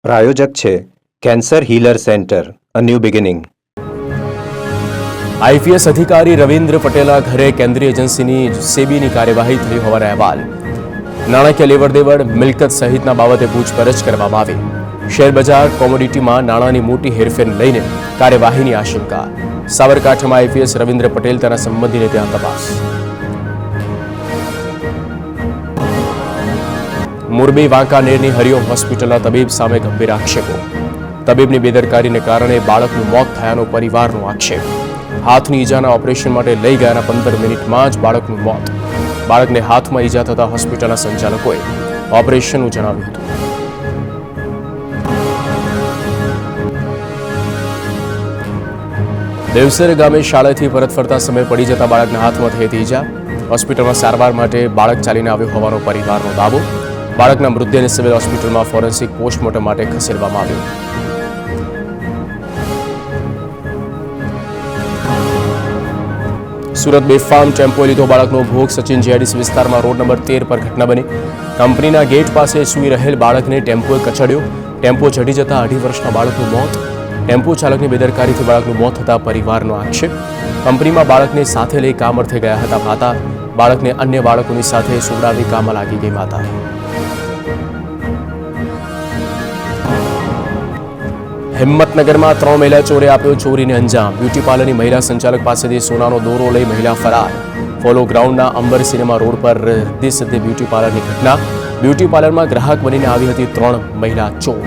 પ્રાયોજક છે cancer healer centre, a new beginning. IPS અધિકારી રવિન્દ્ર પટેલના ઘરે કેન્દ્રીય એજન્સીની સેબીની કાર્યવાહી થઈ હોવાનો અહેવાલ. નાણાકીય લેવડદેવડ, મિલકત સહિતના બાબતે પૂછપરછ કરવામાં આવી. શેરબજાર, કોમોડિટીમાં નાણાંની મોટી હેરફેરને લઈને કાર્યવાહીની આશંકા. સાબરકાંઠામાં આઈપીએસ રવિન્દ્ર પટેલ તેના સંબંધીને ત્યાં તપાસ. મોરબી વાંકાનેરની હરિઓમ હોસ્પિટલના તબીબ સામે ગંભીર આક્ષેપો. તબીબની બેદરકારીને કારણે બાળકનું મોત થયાનો પરિવારનો આક્ષેપ. હાથની ઈજાના ઓપરેશન માટે લઈ ગયાના 15 મિનિટમાં જ બાળકનું મોત. બાળકને હાથમાં ઈજા થતા હોસ્પિટલના સંચાલકોએ ઓપરેશનનું જણાવ્યું હતું. દેવસર ગામે શાળાથી પરત ફરતા સમયે પડી જતા બાળકના હાથમાં થઈ હતી ઈજા. હોસ્પિટલમાં સારવાર માટે બાળક ચાલીને આવ્યો હોવાનો પરિવારનો દાવો. બાળકના મૃતદેહને સિવિલ હોસ્પિટલમાં ફોરેન્સિક પોસ્ટમોર્ટમ માટે ખસેડવામાં આવ્યો. સુરત બેફામ ટેમ્પોએ લીધો બાળકનો ભોગ. સચિન જીઆઈડીસી વિસ્તારમાં રોડ નંબર 13 પર ઘટના બની. કંપનીના ગેટ પાસે સૂઈ રહેલ બાળકને ટેમ્પોએ કચડ્યો. ટેમ્પો ચડી જતા 2.5 વર્ષના બાળકનું મોત. ટેમ્પો ચાલકની બેદરકારીથી બાળકનું મોત થતા પરિવારનો આક્ષેપ. કંપનીમાં બાળકને સાથે લઈ કામ અર્થે ગયા હતા માતા. બાળકને અન્ય બાળકોની સાથે સુવડાવી કામમાં લાગી ગઈ માતા. હિંમતનગરમાં 3 મહિલા ચોરે આપ્યો ચોરીને અંજામ. બ્યુટી પાર્લરની મહિલા સંચાલક પાસેથી સોનાનો દોરો લઈ મહિલા ફરાર. ફોલો ગ્રાઉન્ડના અંબર સિનેમા રોડ પર સીધી બ્યુટી પાર્લરની ઘટના. બ્યુટી પાર્લરમાં ગ્રાહક બનીને આવી હતી 3 મહિલા ચોર.